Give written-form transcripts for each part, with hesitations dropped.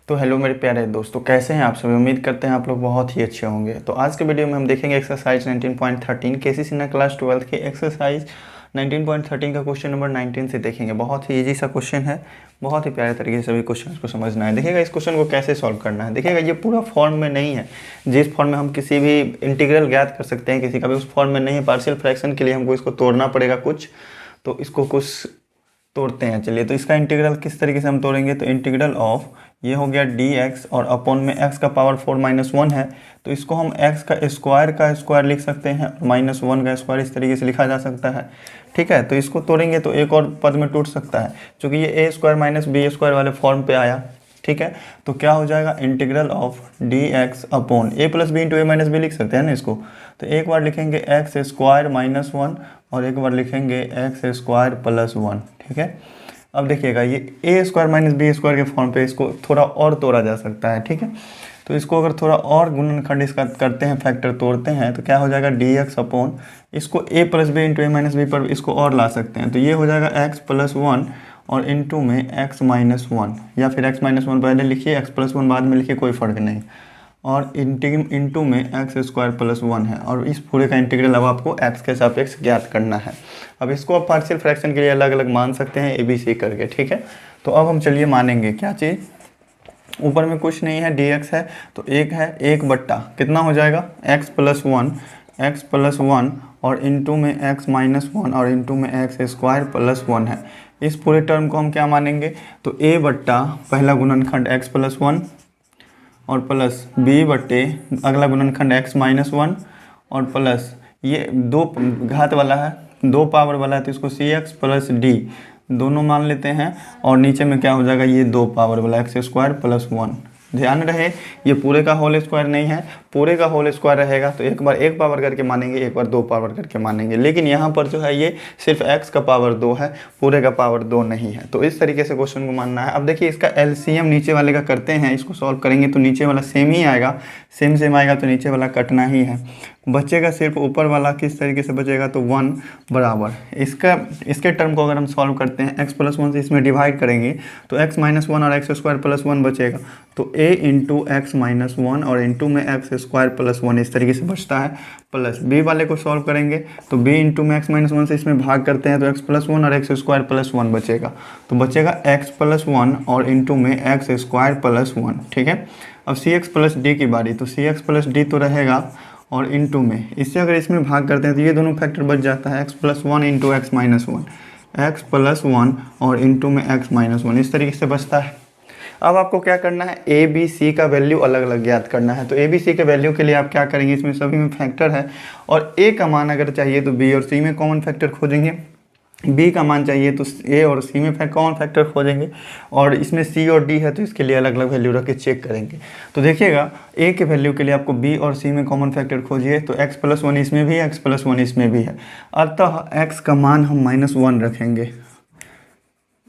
तो हेलो मेरे प्यारे दोस्तों, कैसे हैं आप सभी। उम्मीद करते हैं आप लोग बहुत ही अच्छे होंगे। तो आज के वीडियो में हम देखेंगे एक्सरसाइज 19.13 केसी सिन्हा क्लास 12 के एक्सरसाइज 19.13 का क्वेश्चन नंबर 19 से देखेंगे। बहुत ही इजी सा क्वेश्चन है, बहुत ही प्यारे तरीके से सभी क्वेश्चन को समझना है। देखिएगा इस क्वेश्चन को कैसे सॉल्व करना है। देखिएगा ये पूरा फॉर्म में नहीं है, जिस फॉर्म में हम किसी भी इंटीग्रल ज्ञात कर सकते हैं किसी का भी, उस फॉर्म में नहीं है। पार्शियल फ्रैक्शन के लिए हमको इसको तोड़ना पड़ेगा कुछ, तो इसको कुछ तोड़ते हैं। चलिए, तो इसका इंटीग्रल किस तरीके से हम तोड़ेंगे। तो इंटीग्रल ऑफ ये हो गया dx और अपॉन में x का पावर 4-1 है, तो इसको हम x का स्क्वायर लिख सकते हैं और -1 का स्क्वायर इस तरीके से लिखा जा सकता है। ठीक है, तो इसको तोड़ेंगे तो एक और पद में टूट सकता है, क्योंकि ये a square minus b square वाले फॉर्म पे आया। ठीक है, तो क्या हो जाएगा integral of dx upon a plus b into a minus b लिख सकते हैं ना इसको। तो एक बार लिखेंगे x स्क्वायर -1 और एक बार लिखेंगे x स्क्वायर प्लस 1। ठीक है, अब देखिएगा ये a square minus b square के फॉर्म पे इसको थोड़ा और तोड़ा जा सकता है। ठीक है, तो इसको अगर थोड़ा और गुणनखंड इसका करते हैं, फैक्टर तोड़ते हैं, तो क्या हो जाएगा dx अपॉन इसको a plus b into a minus b पर इसको और ला सकते हैं। तो ये हो जाएगा x प्लस 1 और इंटू में x माइनस 1, या फिर x माइनस 1 पहले लिखिए, x प्लस 1 बाद में लिखिए, कोई फ़र्क नहीं। और इंटू में x स्क्वायर प्लस 1 है, और इस पूरे का इंटीग्रल अब आपको x के सापेक्ष ज्ञात करना है। अब इसको आप पार्शियल फ्रैक्शन के लिए अलग अलग मान सकते हैं ABC करके। ठीक है, तो अब हम चलिए मानेंगे क्या चीज़। ऊपर में कुछ नहीं है, dx है, तो एक है 1 बट्टा कितना हो जाएगा x प्लस 1 और इंटू में x माइनस 1 और इंटू में x स्क्वायर प्लस 1 है। इस पूरे टर्म को हम क्या मानेंगे, तो a बट्टा पहला गुणनखंड x प्लस 1 और प्लस b बट्टे अगला गुणनखंड x माइनस 1 और प्लस ये दो घात वाला है, दो पावर वाला है, तो इसको cx प्लस d दोनों मान लेते हैं। और नीचे में क्या हो जाएगा, ये दो पावर वाला x स्क्वायर प्लस 1। ध्यान रहे ये पूरे का होल स्क्वायर नहीं है, पूरे का होल स्क्वायर रहेगा तो एक बार एक पावर करके मानेंगे, एक बार दो पावर करके मानेंगे। लेकिन यहाँ पर जो है ये सिर्फ x का पावर 2 है, पूरे का पावर 2 नहीं है। तो इस तरीके से क्वेश्चन को मानना है। अब देखिए इसका एलसीएम नीचे वाले का करते हैं, इसको सॉल्व करेंगे तो नीचे वाला सेम ही आएगा, सेम आएगा, तो नीचे वाला कटना ही है। बचेगा सिर्फ ऊपर वाला, किस तरीके से बचेगा, तो 1 बराबर इसके टर्म को अगर हम सॉल्व करते हैं x प्लस 1 से इसमें डिवाइड करेंगे तो x माइनस 1 और x स्क्वायर प्लस 1 बचेगा, तो a इंटू एक्स माइनस 1 और इंटू में x स्क्वायर प्लस 1 इस तरीके से बचता है। प्लस b वाले को सॉल्व करेंगे तो b इंटू में x माइनस 1 से इसमें भाग करते हैं तो x प्लस 1 और x स्क्वायर प्लस 1 बचेगा, तो बचेगा x प्लस 1 और इंटू में x स्क्वायर प्लस 1। ठीक है, अब cx प्लस डी की बारी, तो cx प्लस डी तो रहेगा और इंटू में इससे अगर इसमें भाग करते हैं तो ये दोनों फैक्टर बच जाता है, x plus 1 into x minus 1, x plus 1 और इंटू में x माइनस 1 इस तरीके से बचता है। अब आपको क्या करना है, ए बी सी का वैल्यू अलग अलग ज्ञात करना है। तो ए बी सी के वैल्यू के लिए आप क्या करेंगे, इसमें सभी में फैक्टर है और ए का मान अगर चाहिए तो बी और सी में कॉमन फैक्टर खोजेंगे, बी का मान चाहिए तो ए और सी में कॉमन फैक्टर खोजेंगे, और इसमें सी और डी है तो इसके लिए अलग अलग वैल्यू रख के चेक करेंगे। तो देखिएगा ए के वैल्यू के लिए आपको बी और सी में कॉमन फैक्टर खोजिए, तो x प्लस 1 इसमें भी है, x प्लस 1 इसमें भी है, अतः x का मान हम -1 रखेंगे।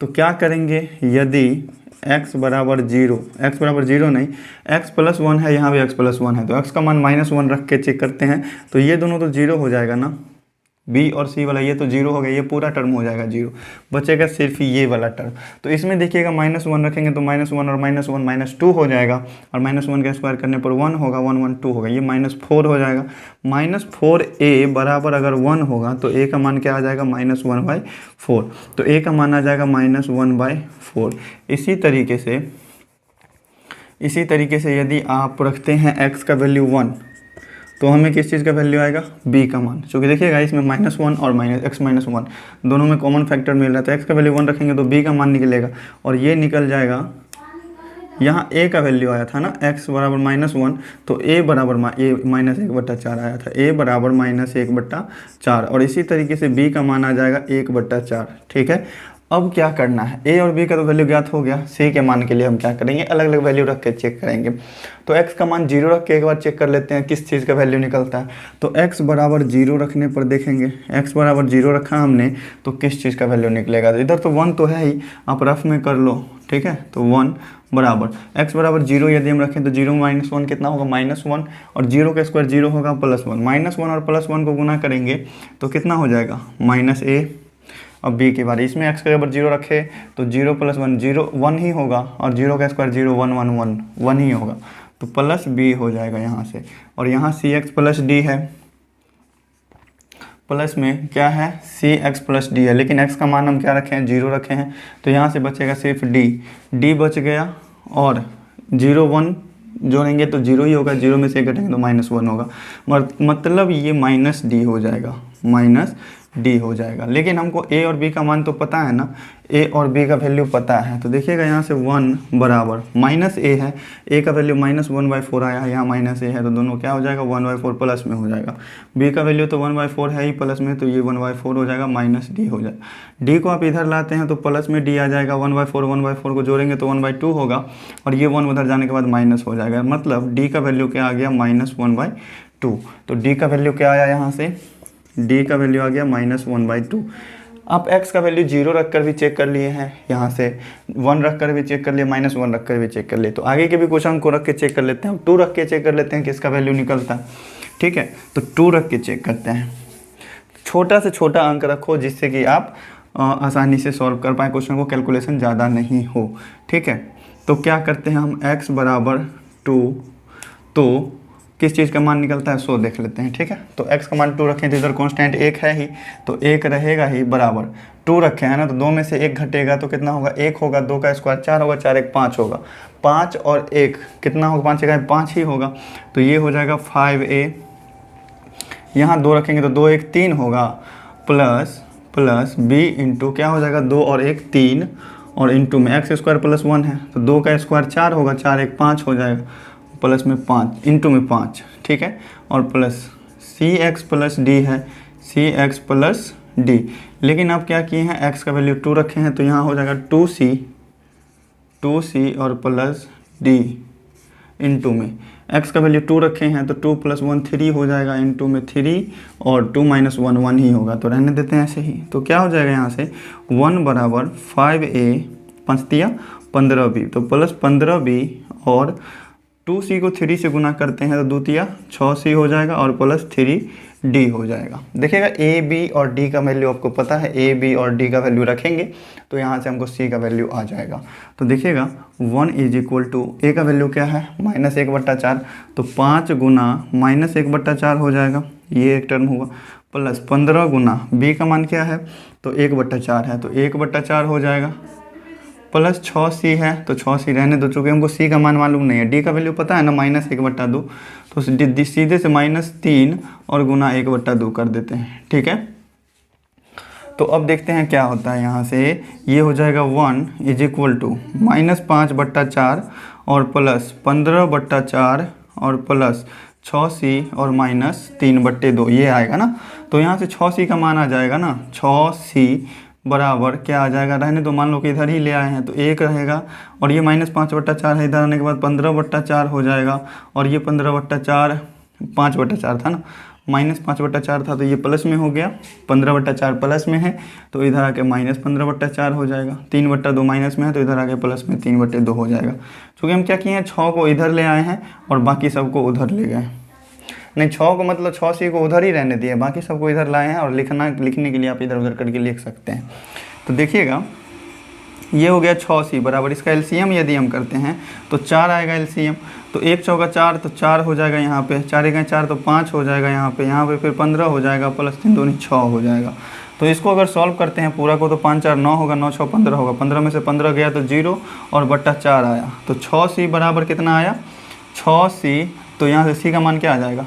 तो क्या करेंगे, यदि x बराबर 0 नहीं, x प्लस 1 है, यहाँ भी x प्लस 1 है, तो x का मान -1 रख के चेक करते हैं, तो ये दोनों तो 0 हो जाएगा ना, b और c वाला ये तो 0 हो गया, ये पूरा टर्म हो जाएगा 0, बचेगा सिर्फ ये वाला टर्म। तो इसमें देखिएगा -1 रखेंगे तो -1 और -1 -2 हो जाएगा, और -1 का स्क्वायर करने पर 1 होगा, 1 1 2 होगा, ये -4 हो जाएगा। -4a बराबर अगर 1 होगा तो a का मान क्या आ जाएगा, -1/4, तो a का मान आ जाएगा -1/4। इसी तरीके से यदि आप रखते हैं x का वैल्यू 1 तो हमें किस चीज़ का वैल्यू आएगा, b का मान, क्योंकि देखिएगा इसमें -1 और x माइनस 1 दोनों में कॉमन फैक्टर मिल रहा है, तो x का वैल्यू 1 रखेंगे तो b का मान निकलेगा, और ये निकल जाएगा, यहाँ a का वैल्यू आया था ना x बराबर -1, तो a बराबर -1/4 आया था, a बराबर -1/4, और इसी तरीके से b का मान आ जाएगा 1/4। ठीक है, अब क्या करना है, a और b का तो वैल्यू ज्ञात हो गया, c के मान के लिए हम क्या करेंगे, अलग अलग वैल्यू रख के चेक करेंगे। तो x का मान 0 रख के एक बार चेक कर लेते हैं किस चीज़ का वैल्यू निकलता है। तो x बराबर 0 रखने पर देखेंगे, x बराबर 0 रखा हमने तो किस चीज़ का वैल्यू निकलेगा, तो इधर तो 1 तो है ही, आप रफ में कर लो। ठीक है, तो 1 बराबर x बराबर 0 यदि हम रखें तो 0 माइनस 1 कितना होगा, -1, और 0 का स्क्वायर 0 होगा, +1 -1 और +1 को गुना करेंगे तो कितना हो जाएगा, -a अब बी की बारी, इसमें एक्स के बराबर 0 रखे तो 0 + 1 0 1 ही होगा, और 0 का स्क्वायर 0 1 1 1 1 ही होगा, तो प्लस बी हो जाएगा यहाँ से। और यहाँ सी एक्स प्लस डी है, प्लस में क्या है सी एक्स प्लस डी है, लेकिन एक्स का मान हम क्या रखे हैं 0 रखे हैं, तो यहाँ से बचेगा सिर्फ डी बच गया, और 0 1 जोड़ेंगे तो 0 ही होगा, 0 में से 1 घटेंगे तो -1 होगा, मतलब ये माइनस डी हो जाएगा, माइनस डी हो जाएगा। लेकिन हमको ए और बी का मान तो पता है ना, ए और बी का वैल्यू पता है, तो देखिएगा यहाँ से 1 बराबर माइनस ए है, ए का वैल्यू -1/4 आया है, यहाँ माइनस ए है, तो दोनों क्या हो जाएगा 1/4 प्लस में हो जाएगा। बी का वैल्यू तो 1/4 है ही प्लस में, तो ये 1/4 हो जाएगा, माइनस डी हो जाएगा। डी को आप इधर लाते हैं तो प्लस में डी आ जाएगा, 1/4 को जोड़ेंगे तो 1/2 होगा, और ये 1 उधर जाने के बाद माइनस हो जाएगा, मतलब डी का वैल्यू क्या आ गया -1/2। तो डी का वैल्यू क्या आया यहाँ से, डी का वैल्यू आ गया -1/2। आप x का वैल्यू 0 रख कर भी चेक कर लिए हैं, यहाँ से 1 रख कर भी चेक कर लिए, -1 रख कर भी चेक कर लिए, तो आगे के भी क्वेश्चन को रख के चेक कर लेते हैं। 2 रख के चेक कर लेते हैं कि इसका वैल्यू निकलता है, ठीक है, तो 2 रख के चेक करते हैं। छोटा से छोटा अंक रखो जिससे कि आप आसानी से सॉल्व कर पाएँ क्वेश्चन को, कैलकुलेशन ज़्यादा नहीं हो, ठीक है। तो क्या करते हैं हम, x बराबर 2, तो किस चीज़ का मान निकलता है सो देख लेते हैं, ठीक है। तो x का मान 2 रखें तो इधर कांस्टेंट 1 है ही, तो 1 रहेगा ही, बराबर 2 रखे हैं ना, तो 2 में से 1 घटेगा तो कितना होगा 1 होगा, 2 का स्क्वायर 4 होगा, 4 1 5 होगा, 5 और 1 कितना होगा, 5 1 5 ही होगा, तो ये हो जाएगा 5a। यहाँ 2 रखेंगे तो 2 1 3 होगा, प्लस b इंटू क्या हो जाएगा 2 और 1 3, और इंटू में x स्क्वायर प्लस 1 है, तो 2 का स्क्वायर 4 होगा, 4 1 5 हो जाएगा, प्लस में 5 इंटू में 5, ठीक है, और प्लस सी एक्स प्लस डी है, सी एक्स प्लस डी। लेकिन आप क्या किए हैं, x का वैल्यू 2 रखे हैं, तो यहाँ हो जाएगा 2c और प्लस डी, इंटू में x का वैल्यू 2 रखे हैं तो 2 + 1 3 हो जाएगा, इंटू में 3, और 2 - 1 1 ही होगा, तो रहने देते हैं ऐसे ही। तो क्या हो जाएगा यहाँ से 1 बराबर 5a 5 दिया 15b, तो प्लस 15b, और 2c को 3 से गुना करते हैं तो 2 तिया 6c हो जाएगा, और प्लस 3d हो जाएगा। देखिएगा a b और d का वैल्यू आपको पता है, a b और d का वैल्यू रखेंगे तो यहाँ से हमको c का वैल्यू आ जाएगा। तो देखिएगा 1 = a का वैल्यू क्या है -1/4, तो 5 गुना -1/4 हो जाएगा, ये एक टर्म हुआ, प्लस 15 गुना b का मान क्या है तो 1/4 है, तो 1/4 हो जाएगा, प्लस 6c है, तो 6c रहने दो, चूँकि हमको c का मान मालूम नहीं है, d का वैल्यू पता है ना -1/2, तो सीधे से -3 और गुना 1/2 कर देते हैं, ठीक है। तो अब देखते हैं क्या होता है, यहाँ से ये हो जाएगा 1 = -5/4 और प्लस 15/4 और प्लस 6c और -3/2, ये आएगा ना। तो यहाँ से 6c का मान आ जाएगा ना, 6c बराबर क्या आ जाएगा, रहने तो मान लो कि इधर ही ले आए हैं तो 1 रहेगा, और ये -5/4 है, इधर आने के बाद 15/4 हो जाएगा, और ये 15/4 5/4 था ना, -5/4 था, तो ये प्लस में हो गया, 15/4 प्लस में है तो इधर आके -15/4 हो जाएगा, 3/2 माइनस में है तो इधर आके प्लस में 3/2 हो जाएगा। क्योंकि हम क्या किए हैं 6 को इधर ले आए हैं और बाकी सबको उधर ले गए, नहीं 6 को मतलब 6c को उधर ही रहने दिए, बाकी सबको इधर लाए हैं, और लिखने के लिए आप इधर उधर करके लिख सकते हैं। तो देखिएगा ये हो गया 6c बराबर, इसका एलसीएम यदि हम करते हैं तो 4 आएगा एलसीएम, तो 1 चौका 4 तो 4 हो जाएगा यहाँ पे, 4 1 4 तो 5 हो जाएगा यहाँ पे फिर 15 हो जाएगा, प्लस 3 2 6 हो जाएगा। तो इसको अगर सॉल्व करते हैं पूरा को तो 5 4 9 होगा, 9 6 15 होगा, 15 में से 15 गया तो 0 और बट्टा 4 आया, तो 6c बराबर कितना आया 6c, तो यहाँ से c का मान क्या आ जाएगा,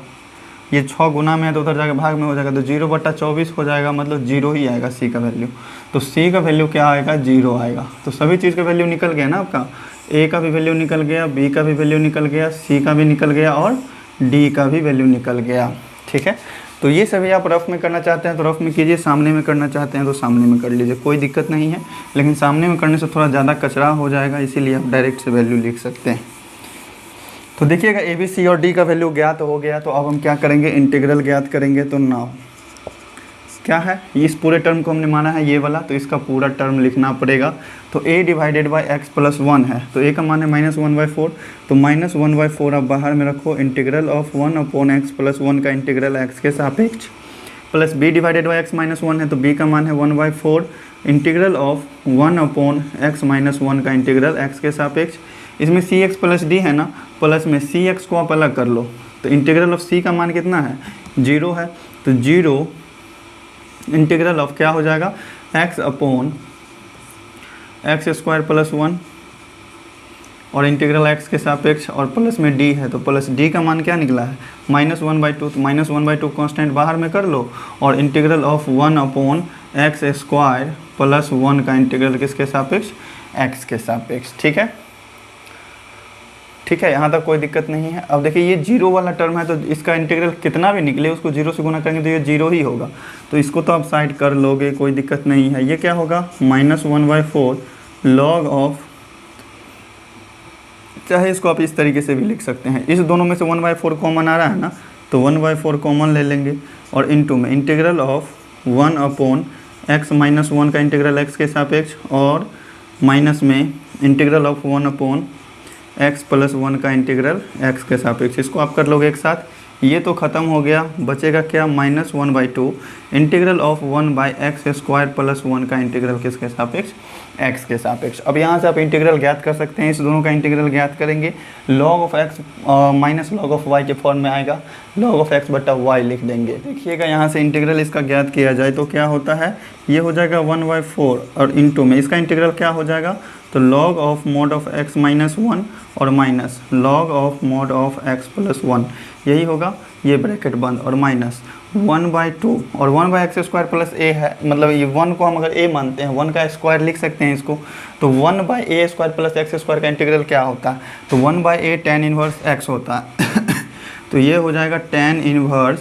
ये 6 गुना में है तो उधर जाके भाग में हो जाएगा, तो 0/24 हो जाएगा, मतलब 0 ही आएगा c का वैल्यू। तो c का वैल्यू क्या आएगा 0 आएगा। तो सभी चीज़ का वैल्यू निकल गया ना आपका, a का भी वैल्यू निकल गया, b का भी वैल्यू निकल गया, c का भी निकल गया, और d का भी वैल्यू निकल गया, ठीक है। तो ये सभी आप रफ में करना चाहते हैं तो रफ में कीजिए, सामने में करना चाहते हैं तो सामने में कर लीजिए, कोई दिक्कत नहीं है, लेकिन सामने में करने से थोड़ा ज़्यादा कचरा हो जाएगा, इसीलिए आप डायरेक्ट से वैल्यू लिख सकते हैं। तो देखिएगा ए बी सी और डी का वैल्यू ज्ञात हो गया, तो अब हम क्या करेंगे इंटीग्रल ज्ञात करेंगे। तो नाउ क्या है, इस पूरे टर्म को हमने माना है ये वाला, तो इसका पूरा टर्म लिखना पड़ेगा। तो a / x + 1 है, तो a का मान है -1/4, तो -1/4 आप बाहर में रखो, इंटीग्रल ऑफ 1/x + 1 का इंटीग्रल x के सापेक्ष, plus b divided by x minus one है, तो बी का मान है 1/4 इंटीग्रल ऑफ 1/x-1 का इंटीग्रल एक्स के सापेक्ष। इसमें सी एक्स प्लस डी है ना, प्लस में सी एक्स को आप अलग कर लो, तो इंटीग्रल ऑफ सी का मान कितना है 0 है, तो 0 इंटीग्रल ऑफ क्या हो जाएगा x/x² + 1 और इंटीग्रल x के सापेक्ष और प्लस में d है, तो प्लस d का मान क्या निकला है -1/2, तो -1/2 कांस्टेंट बाहर में कर लो और इंटीग्रल ऑफ 1/x² + 1 का इंटीग्रल किसके सापेक्ष x के सापेक्ष। ठीक है, ठीक है, यहाँ तक कोई दिक्कत नहीं है। अब देखिए ये 0 वाला टर्म है, तो इसका इंटीग्रल कितना भी निकले उसको 0 से गुना करेंगे तो ये 0 ही होगा, तो इसको तो आप साइड कर लोगे, कोई दिक्कत नहीं है। ये क्या होगा -1/4 log ऑफ, चाहे इसको आप इस तरीके से भी लिख सकते हैं, इस दोनों में से 1/4 कॉमन आ रहा है ना, तो 1/4 कॉमन ले लेंगे और इनटू में इंटीग्रल ऑफ 1/x-1 का इंटीग्रल x के सापेक्ष और माइनस में इंटीग्रल ऑफ 1/x+1 का इंटीग्रल x के सापेक्ष। इसको आप कर लोगे एक साथ, ये तो ख़त्म हो गया, बचेगा क्या -1/2 इंटीग्रल ऑफ 1/x² + 1 का इंटीग्रल किसके सापेक्ष x के सापेक्ष। अब यहाँ से आप इंटीग्रल ज्ञात कर सकते हैं, इस दोनों का इंटीग्रल ज्ञात करेंगे, log of x minus log of y के फॉर्म में आएगा, log ऑफ x/y लिख देंगे। देखिएगा यहाँ से इंटीग्रल इसका ज्ञात किया जाए तो क्या होता है, ये हो जाएगा 1/4 और इनटू में इसका इंटीग्रल क्या हो जाएगा, तो log of mod of x - 1 और minus log of mod of x + 1, यही होगा, ये ब्रैकेट बंद और माइनस 1/2 और 1/x² + a है, मतलब ये 1 को हम अगर a मानते हैं 1 का स्क्वायर लिख सकते हैं इसको, तो 1/a² + x² का इंटीग्रल क्या होता है, तो 1/a tan इनवर्स x होता है तो ये हो जाएगा tan इनवर्स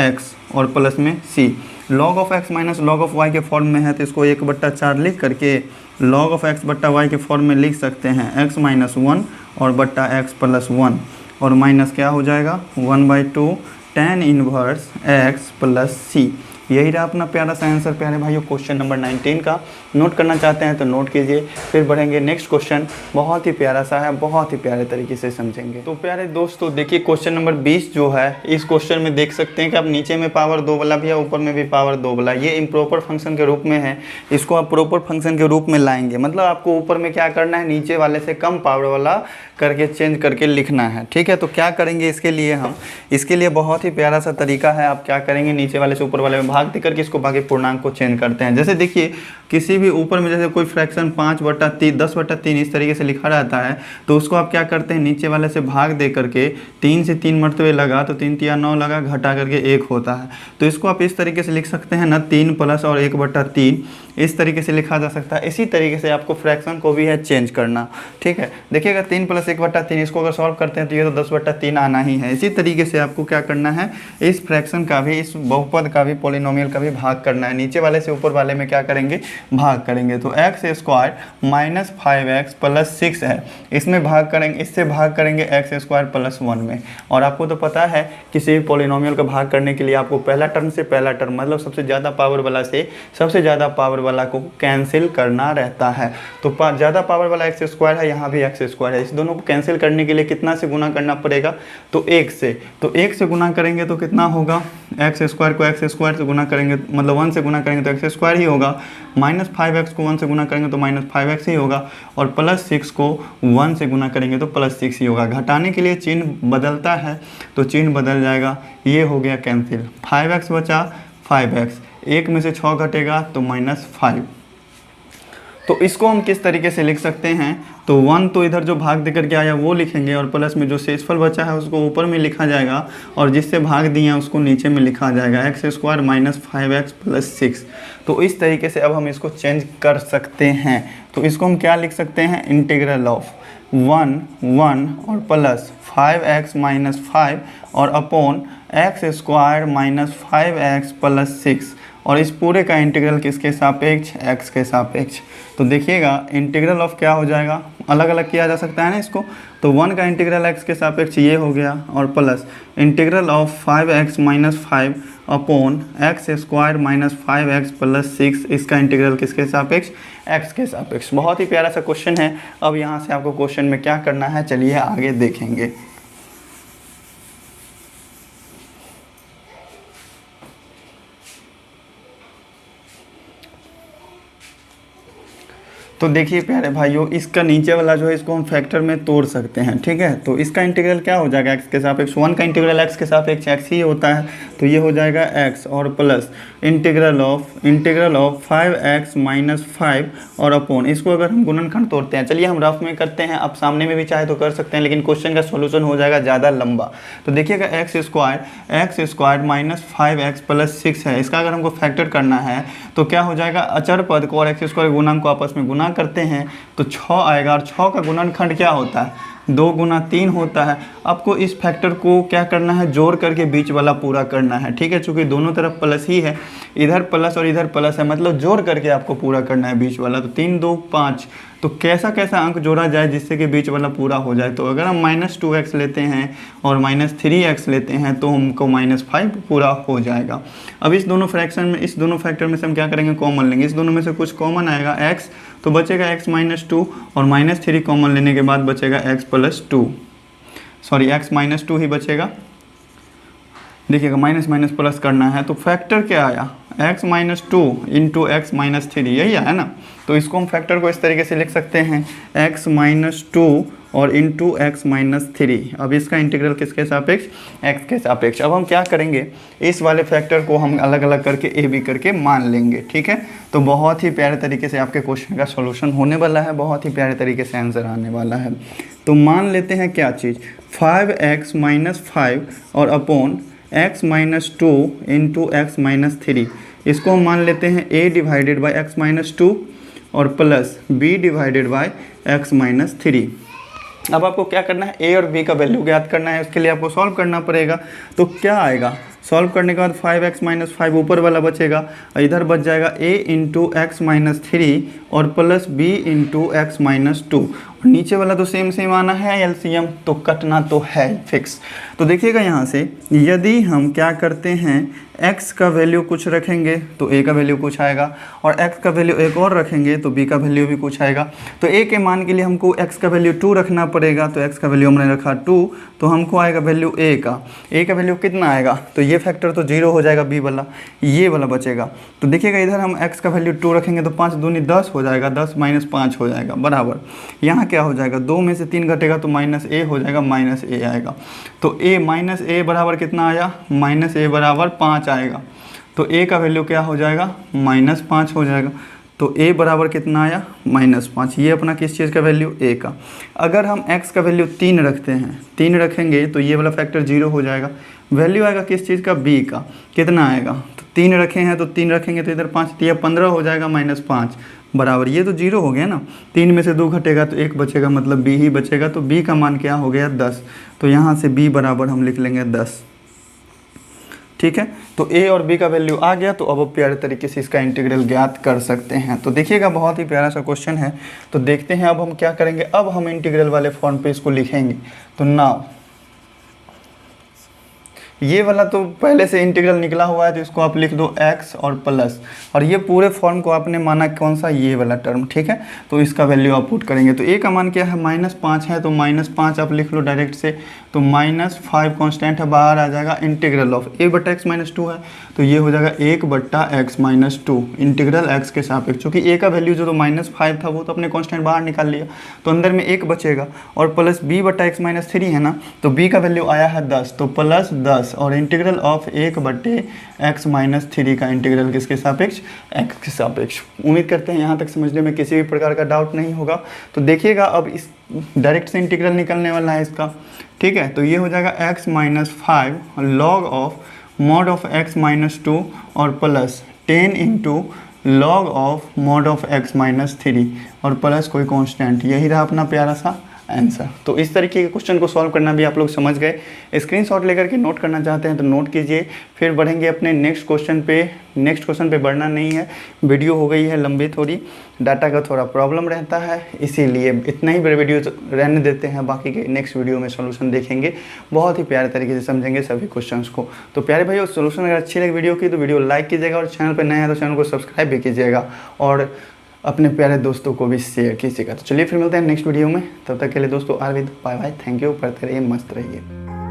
x और प्लस में c। log of x minus log of y के फॉर्म में है, तो इसको 1/4 लिख करके log ऑफ x/y के फॉर्म में लिख सकते हैं x - 1 और बट्टा x + 1 और माइनस क्या हो जाएगा 1/2 tan इनवर्स x + c। यही रहा अपना प्यारा सा आंसर प्यारे भाइयों क्वेश्चन नंबर 19 का। नोट करना चाहते हैं तो नोट कीजिए, फिर बढ़ेंगे नेक्स्ट क्वेश्चन, बहुत ही प्यारा सा है, बहुत ही प्यारे तरीके से समझेंगे। तो प्यारे दोस्तों देखिए क्वेश्चन नंबर 20 जो है, इस क्वेश्चन में देख सकते हैं कि आप नीचे में पावर 2 वाला भी है, ऊपर में भी पावर 2 वाला, ये इम्प्रॉपर फंक्शन के रूप में है, इसको आप प्रॉपर फंक्शन के रूप में लाएंगे, मतलब आपको ऊपर में क्या करना है, नीचे वाले से कम पावर वाला करके चेंज करके लिखना है। ठीक है, तो क्या करेंगे इसके लिए हम, इसके लिए बहुत ही प्यारा सा तरीका है, आप क्या करेंगे नीचे वाले से ऊपर वाले में भाग दे करके इसको भागे पूर्णांक को चेंज करते हैं। जैसे देखिए किसी भी ऊपर में जैसे कोई फ्रैक्शन 5/3 10/3 इस तरीके से लिखा रहता है, तो उसको आप क्या करते हैं नीचे वाले से भाग दे करके 3 से 3 मरतबे लगा तो 3 × 9 लगा, घटा करके 1 होता है, तो इसको आप इस तरीके से लिख सकते हैं ना, 3 प्लस और 1/3 इस तरीके से लिखा जा सकता है। इसी तरीके से आपको फ्रैक्शन को भी है चेंज करना। ठीक है, देखिएगा 3 + 1/3 इसको अगर सॉल्व करते हैं तो ये तो 10/3 आना ही है। इसी तरीके से आपको क्या करना है, इस फ्रैक्शन का भी, इस बहुपद का भी, पॉलिनोमियल का भी भाग करना है, नीचे वाले से ऊपर वाले में क्या करेंगे भाग करेंगे। तो x² - 5x + 6 है, इसमें भाग करेंगे, इससे भाग करेंगे x² + 1 में। और आपको तो पता है किसी भी पॉलिनोमियल का भाग करने के लिए आपको पहला टर्म से पहला टर्म, मतलब सबसे ज़्यादा पावर वाला से सबसे ज़्यादा पावर वाला को कैंसिल करना रहता है। तो ज़्यादा पावर वाला x² है, यहाँ भी x² है, इस दोनों को कैंसिल करने के लिए कितना से गुना करना पड़ेगा, तो 1 से। तो 1 से गुना करेंगे तो कितना होगा, x² को x² से गुना करेंगे, मतलब 1 से गुना करेंगे तो x² ही होगा, -5x को 1 से गुना करेंगे तो -5x ही होगा, और +6 को 1 से गुना करेंगे तो +6 ही होगा। घटाने के लिए चिन्ह बदलता है तो चिन्ह बदल जाएगा, ये हो गया कैंसिल। 5x बचा 5x, 1 में से 6 घटेगा तो -5। तो इसको हम किस तरीके से लिख सकते हैं, तो 1 तो इधर जो भाग देकर के आया वो लिखेंगे और प्लस में जो शेषफल बचा है उसको ऊपर में लिखा जाएगा और जिससे भाग दिए हैं उसको नीचे में लिखा जाएगा, x² - 5x + 6। तो इस तरीके से अब हम इसको चेंज कर सकते हैं। तो इसको हम क्या लिख सकते हैं, इंटीग्रल ऑफ 1 और प्लस 5x - 5 और अपॉन x² - 5x + 6, और इस पूरे का इंटीग्रल किसके सापेक्ष, x के सापेक्ष। तो देखिएगा इंटीग्रल ऑफ क्या हो जाएगा, अलग अलग किया जा सकता है ना इसको, तो 1 का इंटीग्रल x के सापेक्ष ये हो गया, और plus integral of 5x - 5 upon x² - 5x + 6, इसका इंटीग्रल किसके सापेक्ष, x के सापेक्ष। बहुत ही प्यारा सा क्वेश्चन है। अब यहाँ से आपको क्वेश्चन में क्या करना है, चलिए आगे देखेंगे। तो देखिए प्यारे भाइयों, इसका नीचे वाला जो है इसको हम फैक्टर में तोड़ सकते हैं, ठीक है। तो इसका इंटीग्रल क्या हो जाएगा, एक्स के सापेक्ष, 1 का इंटीग्रल एक्स के सापेक्ष एक्स ही होता है, तो ये हो जाएगा एक्स और plus integral of 5x minus 5 और अपॉन, इसको अगर हम गुणनखंड तोड़ते हैं, चलिए हम रफ में करते हैं, आप सामने में भी चाहे तो कर सकते हैं, लेकिन क्वेश्चन का सोल्यूशन हो जाएगा ज़्यादा लंबा। तो देखिएगा x square minus 5x plus 6 है, इसका अगर हमको फैक्टर करना है तो क्या हो जाएगा, अचर पद को और एक्स स्क्वायर गुणांक को आपस में गुना करते हैं तो 6 आएगा, और 6 का गुणनखंड क्या होता है, 2 गुना 3 होता है। आपको इस फैक्टर को क्या करना है, जोड़ करके बीच वाला पूरा करना है, ठीक है। चूँकि दोनों तरफ प्लस ही है, इधर प्लस और इधर प्लस है, मतलब जोड़ करके आपको पूरा करना है बीच वाला। तो 3 2 5, तो कैसा कैसा अंक जोड़ा जाए जिससे कि बीच वाला पूरा हो जाए। तो अगर हम -2x लेते हैं और -3x लेते हैं तो हमको -5 पूरा हो जाएगा। अब इस दोनों फैक्टर में से हम क्या करेंगे, कॉमन लेंगे, इस दोनों में से कुछ कॉमन आएगा x, तो बचेगा x -2 और -3 कॉमन लेने के बाद बचेगा x + 2, सॉरी x -2 ही बचेगा। देखिएगा माइनस माइनस प्लस करना है, तो फैक्टर क्या आया, x -2 इंटू x -3, यही है ना। तो इसको हम फैक्टर को इस तरीके से लिख सकते हैं, x -2 और इंटू x -3। अब इसका इंटीग्रल किसके सापेक्ष, x के सापेक्ष। अब हम क्या करेंगे, इस वाले फैक्टर को हम अलग अलग करके a b करके मान लेंगे, ठीक है। तो बहुत ही प्यारे तरीके से आपके क्वेश्चन का सॉल्यूशन होने वाला है, बहुत ही प्यारे तरीके से आंसर आने वाला है। तो मान लेते हैं क्या चीज़, 5x - 5 और अपॉन x -2 इंटू x -3, इसको हम मान लेते हैं a डिवाइडेड बाई x -2 और plus b divided by x -3। अब आपको क्या करना है, a और b का वैल्यू ज्ञात करना है, उसके लिए आपको सॉल्व करना पड़ेगा। तो क्या आएगा, सॉल्व करने के बाद 5x - 5 ऊपर वाला बचेगा, इधर बच जाएगा a इंटू x -3 और प्लस b इंटू x -2, और नीचे वाला तो सेम आना है एलसीएम, तो कटना तो है फिक्स। तो देखिएगा यहाँ से यदि हम क्या करते हैं, x का वैल्यू कुछ रखेंगे तो a का वैल्यू कुछ आएगा, और x का वैल्यू एक और रखेंगे तो b का वैल्यू भी कुछ आएगा। तो a के मान के लिए हमको x का वैल्यू 2 रखना पड़ेगा, तो x का वैल्यू हमने रखा 2, तो हमको आएगा वैल्यू a का वैल्यू कितना आएगा, तो ये फैक्टर तो 0 हो जाएगा, b वाला ये वाला बचेगा। तो देखिएगा इधर हम x का वैल्यू 2 रखेंगे तो 5 दूनी 10 हो जाएगा, 10 - 5 हो जाएगा बराबर, यहाँ क्या हो जाएगा, 2 में से 3 घटेगा तो -a हो जाएगा, -a आएगा। तो a बराबर कितना आया, -a बराबर 5 आएगा, तो a का वैल्यू क्या हो जाएगा, -5 हो जाएगा। तो a बराबर कितना आया, -5, ये अपना किस चीज़ का वैल्यू, a का। अगर हम x का वैल्यू 3 रखते हैं, 3 रखेंगे तो ये वाला फैक्टर 0 हो जाएगा, वैल्यू आएगा किस चीज़ का, b का, कितना आएगा, तो 3 रखे हैं तो 3 रखेंगे तो इधर 5 दिया 15 हो जाएगा, -5 बराबर, ये तो 0 हो गया ना, 3 में से 2 घटेगा तो 1 बचेगा, मतलब b ही बचेगा। तो b का मान क्या हो गया, 10, तो यहाँ से b बराबर हम लिख लेंगे 10, ठीक है। तो a और b का वैल्यू आ गया, तो अब प्यारे तरीके से इसका इंटीग्रल ज्ञात कर सकते हैं। तो देखिएगा बहुत ही प्यारा सा क्वेश्चन है। तो देखते हैं अब हम क्या करेंगे, अब हम इंटीग्रल वाले फॉर्म पे इसको लिखेंगे। तो नाउ ये वाला तो पहले से इंटीग्रल निकला हुआ है, तो इसको आप लिख दो x और प्लस, और ये पूरे फॉर्म को आपने माना कौन सा, ये वाला टर्म, ठीक है। तो इसका वैल्यू आप पुट करेंगे, तो a का मान क्या है, -5 है, तो -5 आप लिख लो डायरेक्ट से, तो -5 कांस्टेंट है, बाहर आ जाएगा, इंटीग्रल ऑफ a बटा x -2 है, तो ये हो जाएगा 1 बटा x -2 इंटीग्रल x के सापेक्ष। चूँकि a का वैल्यू जो तो -5 था वो तो अपने कांस्टेंट बाहर निकाल लिया, तो अंदर में 1 बचेगा, और प्लस b बटा x -3 है ना, तो b का वैल्यू आया है 10, तो प्लस 10 और इंटीग्रल ऑफ 1 बटे x -3 का इंटीग्रल किसके सापेक्ष, x के सापेक्ष। उम्मीद करते हैं यहाँ तक समझने में किसी भी प्रकार का डाउट नहीं होगा। तो देखिएगा अब इस डायरेक्ट से इंटीग्रल निकलने वाला है इसका, ठीक है। तो ये हो जाएगा x -5 log of mod of x -2 और plus 10 into log of mod of x -3 और प्लस कोई कांस्टेंट, यही रहा अपना प्यारा सा आंसर। तो इस तरीके के क्वेश्चन को सॉल्व करना भी आप लोग समझ गए। स्क्रीनशॉट लेकर के नोट करना चाहते हैं तो नोट कीजिए, फिर बढ़ेंगे अपने नेक्स्ट क्वेश्चन पे बढ़ना नहीं है, वीडियो हो गई है लंबी, थोड़ी डाटा का थोड़ा प्रॉब्लम रहता है, इसीलिए इतना ही बड़े वीडियो रहने देते हैं, बाकी के नेक्स्ट वीडियो में सोल्यूशन देखेंगे, बहुत ही प्यारे तरीके से समझेंगे सभी क्वेश्चंस को। तो प्यारे भाइयों, सोल्यूशन अगर अच्छी लगे वीडियो की तो वीडियो लाइक कीजिएगा, और चैनल पर नए हैं तो चैनल को सब्सक्राइब भी कीजिएगा, और अपने प्यारे दोस्तों को भी शेयर कीजिएगा। तो चलिए फिर मिलते हैं नेक्स्ट वीडियो में, तब तक के लिए दोस्तों अलविदा, बाय बाय, थैंक यू, पढ़ते रहिए, मस्त रहिए।